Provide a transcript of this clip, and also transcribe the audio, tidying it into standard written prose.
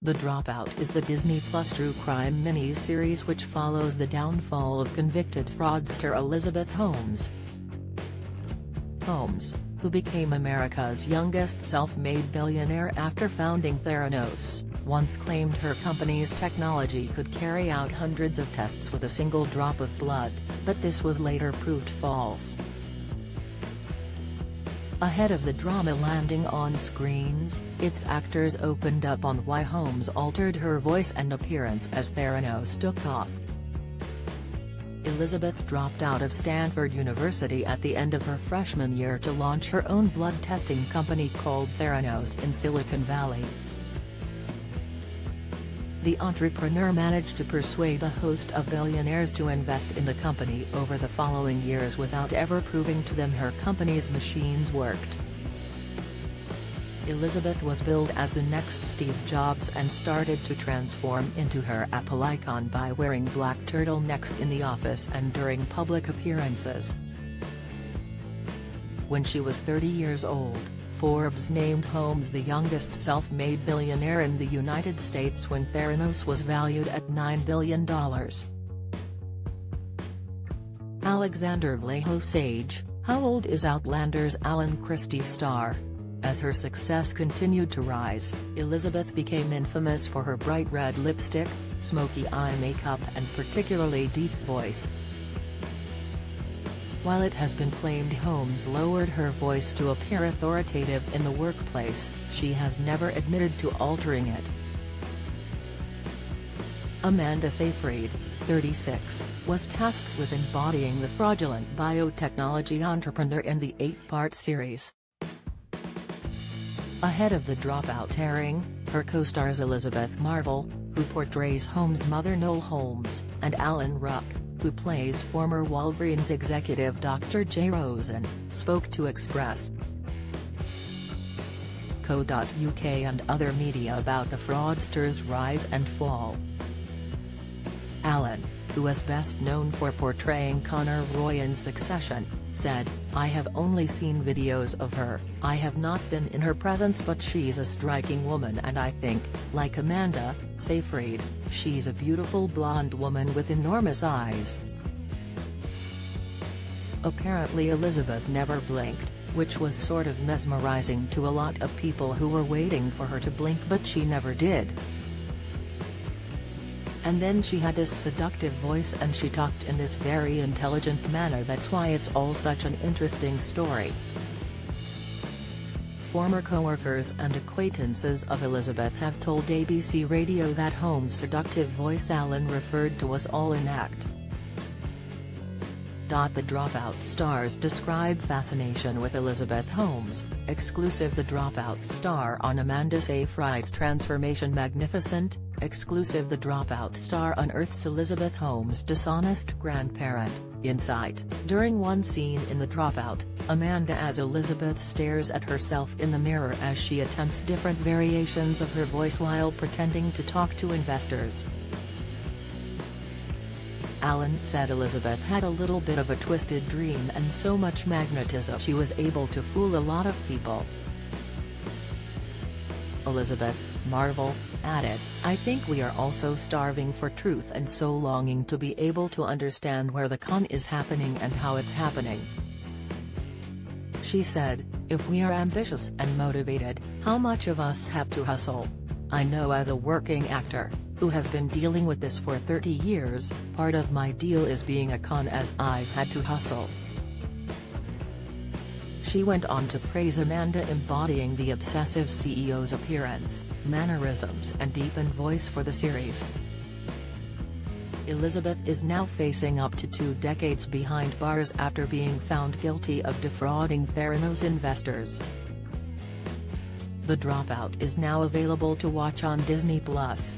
The Dropout is the Disney Plus true crime mini-series which follows the downfall of convicted fraudster Elizabeth Holmes. Holmes, who became America's youngest self-made billionaire after founding Theranos, once claimed her company's technology could carry out hundreds of tests with a single drop of blood, but this was later proved false. Ahead of the drama landing on screens, its actors opened up on why Holmes altered her voice and appearance as Theranos took off. Elizabeth dropped out of Stanford University at the end of her freshman year to launch her own blood testing company called Theranos in Silicon Valley. The entrepreneur managed to persuade a host of billionaires to invest in the company over the following years without ever proving to them her company's machines worked. Elizabeth was billed as the next Steve Jobs and started to transform into her Apple icon by wearing black turtlenecks in the office and during public appearances. When she was 30 years old, Forbes named Holmes the youngest self-made billionaire in the United States when Theranos was valued at $9 billion. Alexander Vlaho Sage, how old is Outlander's Alan Christie star? As her success continued to rise, Elizabeth became infamous for her bright red lipstick, smoky eye makeup and particularly deep voice. While it has been claimed Holmes lowered her voice to appear authoritative in the workplace, she has never admitted to altering it. Amanda Seyfried, 36, was tasked with embodying the fraudulent biotechnology entrepreneur in the 8-part series. Ahead of the Dropout airing, her co-stars Elizabeth Marvel, who portrays Holmes' mother Noel Holmes, and Alan Ruck, who plays former Walgreens executive Dr. J. Rosen, spoke to Express.co.uk and other media about the fraudster's rise and fall. Alan, who is best known for portraying Connor Roy in Succession, said, "I have only seen videos of her, I have not been in her presence, but she's a striking woman and I think, like Amanda Seyfried, she's a beautiful blonde woman with enormous eyes." Apparently Elizabeth never blinked, which was sort of mesmerizing to a lot of people who were waiting for her to blink, but she never did. And then she had this seductive voice and she talked in this very intelligent manner. That's why it's all such an interesting story. Former co-workers and acquaintances of Elizabeth have told ABC Radio that Holmes' seductive voice Alan referred to was all an act. The Dropout stars describe fascination with Elizabeth Holmes, exclusive. The Dropout star on Amanda Seyfried's transformation magnificent, exclusive. The Dropout star unearths Elizabeth Holmes' dishonest grandparent, insight. During one scene in The Dropout, Amanda as Elizabeth stares at herself in the mirror as she attempts different variations of her voice while pretending to talk to investors. Alan said Elizabeth had a little bit of a twisted dream and so much magnetism she was able to fool a lot of people. Elizabeth Marvel added, "I think we are also starving for truth and so longing to be able to understand where the con is happening and how it's happening." She said, "If we are ambitious and motivated, how much of us have to hustle? I know as a working actor, who has been dealing with this for 30 years, part of my deal is being a con as I've had to hustle." She went on to praise Amanda embodying the obsessive CEO's appearance, mannerisms and deepened voice for the series. Elizabeth is now facing up to 2 decades behind bars after being found guilty of defrauding Theranos investors. The Dropout is now available to watch on Disney Plus.